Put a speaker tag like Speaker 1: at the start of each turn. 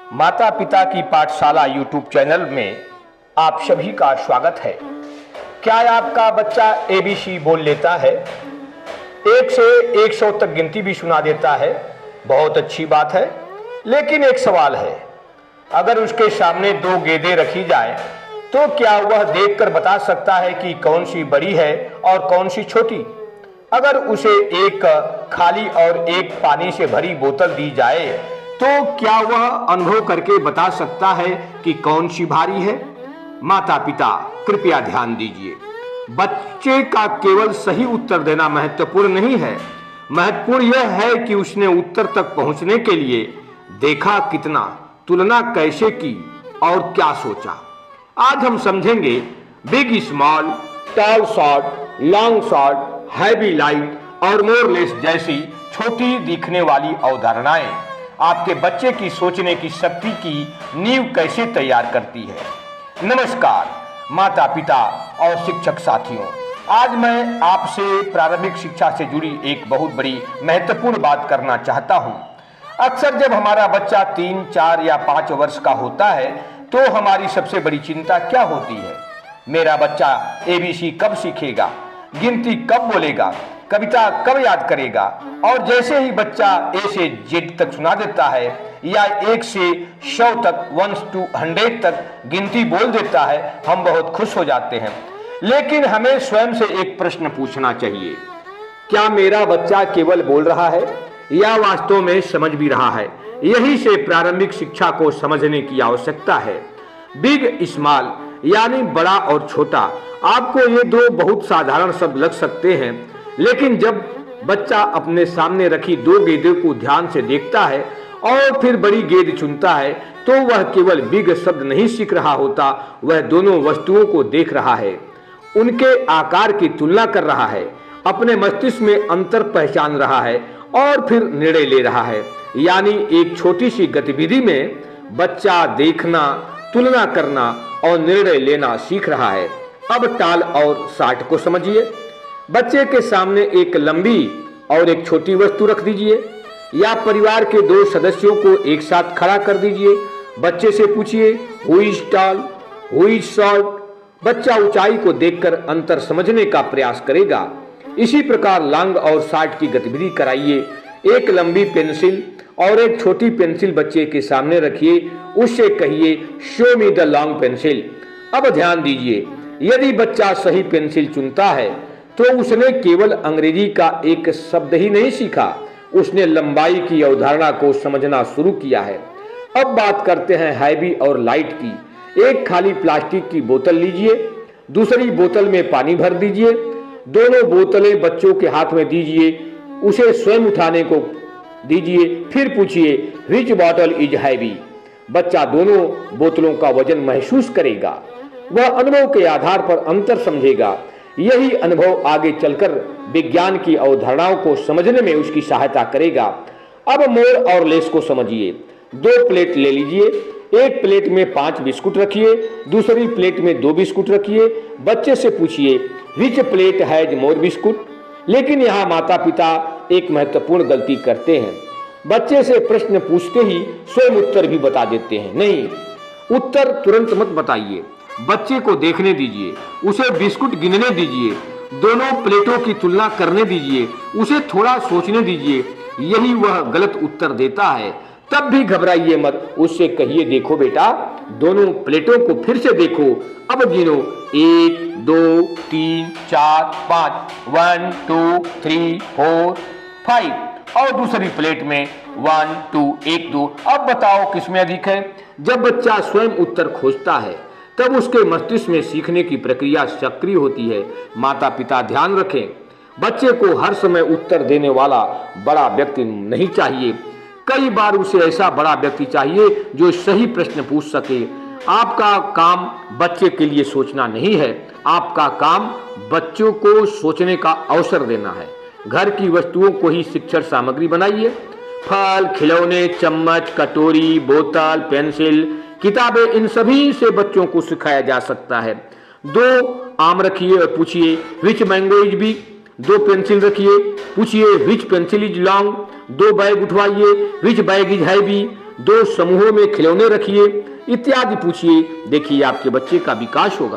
Speaker 1: माता पिता की पाठशाला यूट्यूब चैनल में आप सभी का स्वागत है। क्या आपका बच्चा एबीसी बोल लेता है? 1 से 100 तक गिनती भी सुना देता है? बहुत अच्छी बात है, लेकिन एक सवाल है। अगर उसके सामने 2 गेंदें रखी जाए तो क्या वह देखकर बता सकता है कि कौन सी बड़ी है और कौन सी छोटी? अगर उसे एक खाली और एक पानी से भरी बोतल दी जाए तो क्या वह अनुभव करके बता सकता है कि कौन सी भारी है? माता पिता कृपया ध्यान दीजिए। बच्चे का केवल सही उत्तर देना महत्वपूर्ण नहीं है, महत्वपूर्ण यह है कि उसने उत्तर तक पहुंचने के लिए देखा कितना, तुलना कैसे की और क्या सोचा। आज हम समझेंगे big small, tall short, long short, heavy light और मोर लेस जैसी छोटी दिखने वाली अवधारणाएं आपके बच्चे की सोचने की शक्ति की नींव कैसे तैयार करती है। नमस्कार माता पिता और शिक्षक साथियों, आज मैं आपसे प्रारंभिक शिक्षा से जुड़ी एक बहुत बड़ी महत्वपूर्ण बात करना चाहता हूं। अक्सर जब हमारा बच्चा 3, 4 या 5 वर्ष का होता है तो हमारी सबसे बड़ी चिंता क्या होती है? मेरा बच्चा एबीसी कब सीखेगा, गिनती कब बोलेगा, कविता कब याद करेगा? और जैसे ही बच्चा ए से जेड तक सुना देता है या 1 से 100 तक, 1 to 100 तक गिनती बोल देता है, हम बहुत खुश हो जाते हैं। लेकिन हमें स्वयं से एक प्रश्न पूछना चाहिए, क्या मेरा बच्चा केवल बोल रहा है या वास्तव में समझ भी रहा है? यही से प्रारंभिक शिक्षा को समझने की आवश्यकता है। बिग स्मॉल यानी बड़ा और छोटा, आपको ये 2 बहुत साधारण शब्द लग सकते हैं, लेकिन जब बच्चा अपने सामने रखी 2 गेंदों को ध्यान से देखता है और फिर बड़ी गेंद चुनता है तो वह केवल बिग शब्द नहीं सीख रहा होता, वह दोनों वस्तुओं को देख रहा है, उनके आकार की तुलना कर रहा है, अपने मस्तिष्क में अंतर पहचान रहा है और फिर निर्णय ले रहा है। यानी एक छोटी सी गतिविधि में बच्चा देखना, तुलना करना और निर्णय लेना सीख रहा है। अब टाल और शार्ट को समझिए। बच्चे के सामने एक लंबी और एक छोटी वस्तु रख दीजिए या परिवार के 2 सदस्यों को एक साथ खड़ा कर दीजिए। बच्चे से पूछिए who is tall, who is short. बच्चा ऊंचाई को देखकर अंतर समझने का प्रयास करेगा। इसी प्रकार लॉन्ग और शॉर्ट की गतिविधि कराइए। एक लंबी पेंसिल और एक छोटी पेंसिल बच्चे के सामने रखिए, उससे कहिए show me the long pencil. अब ध्यान दीजिए, यदि बच्चा सही पेंसिल चुनता है तो उसने केवल अंग्रेजी का एक शब्द ही नहीं सीखा, उसने लंबाई की अवधारणा को समझना शुरू किया है। अब बात करते हैं हैवी और लाइट की। एक खाली प्लास्टिक की बोतल लीजिए, दूसरी बोतल में पानी भर दीजिए, दोनों बोतलें बच्चों के हाथ में दीजिए, उसे स्वयं उठाने को दीजिए, फिर पूछिए व्हिच बॉटल इज हैवी। बच्चा दोनों बोतलों का वजन महसूस करेगा, वह अनुभव के आधार पर अंतर समझेगा। यही अनुभव आगे चलकर विज्ञान की अवधारणाओं को समझने में उसकी सहायता करेगा। अब मोर और लेस को समझिए। 2 प्लेट ले लीजिए, एक प्लेट में 5 बिस्कुट रखिए, दूसरी प्लेट में 2 बिस्कुट रखिए। बच्चे से पूछिए which plate has more biscuit. लेकिन यहाँ माता पिता एक महत्वपूर्ण गलती करते हैं, बच्चे से प्रश्न पूछते ही स्वयं उत्तर भी बता देते हैं। नहीं, उत्तर तुरंत मत बताइए, बच्चे को देखने दीजिए, उसे बिस्कुट गिनने दीजिए, दोनों प्लेटों की तुलना करने दीजिए, उसे थोड़ा सोचने दीजिए। यही वह गलत उत्तर देता है तब भी घबराइए मत, उससे कहिए देखो बेटा, दोनों प्लेटों को फिर से देखो, अब गिनो 1 2 3 4 5, 1 2 3 4 5 और दूसरी प्लेट में 1 2 1 2। अब बताओ किसमें अधिक है? जब बच्चा स्वयं उत्तर खोजता है तब उसके मस्तिष्क में सीखने की प्रक्रिया सक्रिय होती है। माता पिता ध्यान रखें, बच्चे को हर समय उत्तर देने वाला बड़ा व्यक्ति नहीं चाहिए, कई बार उसे ऐसा बड़ा व्यक्ति चाहिए जो सही प्रश्न पूछ सके। आपका काम बच्चे के लिए सोचना नहीं है, आपका काम बच्चों को सोचने का अवसर देना है। घर की वस्तुओं को ही शिक्षण सामग्री बनाइए। फल, खिलौने, चम्मच, कटोरी, बोतल, पेंसिल, किताबें, इन सभी से बच्चों को सिखाया जा सकता है। 2 आम रखिए और पूछिए which mango is big. 2 pencil रखिए, पूछिए which pencil is long. 2 bag उठवाइए, विच बैग इज हैवी।
Speaker 2: 2 समूहों में खिलौने रखिए इत्यादि पूछिए। देखिए आपके बच्चे का विकास होगा।